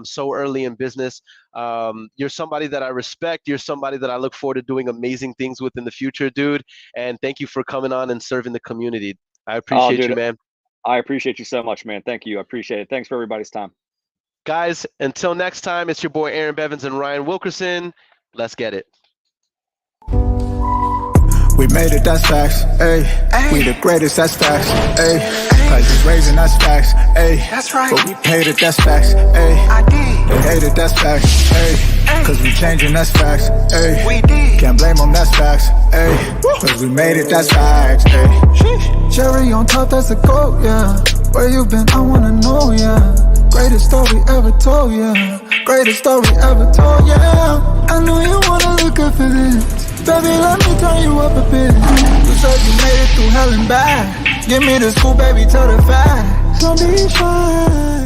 so early in business. You're somebody that I respect. You're somebody that I look forward to doing amazing things with in the future, dude. And thank you for coming on and serving the community. I appreciate you, man. I appreciate you so much, man. Thank you. I appreciate it. Thanks for everybody's time. Guys, until next time, it's your boy Aaron Bevins and Ryan Wilkerson. Let's get it. We made it, that's facts, ayy. We the greatest, that's facts, ayy. Prices raising, that's facts, ayy. That's right. But we paid it, that's facts, ayy. I did. They hate it, that's facts, ayy. Cause we changing, that's facts, ayy. We did. Can't blame them, that's facts, ayy. Cause we made it, that's facts, ayy. Cherry on top, that's a goat, yeah. Where you been, I wanna know, yeah. Greatest story ever told, yeah. Greatest story ever told, yeah. I know you wanna look up for this. Baby, let me turn you up a bit. You said you made it through hell and back. Give me the scoop, baby, tell the facts. Don't be shy.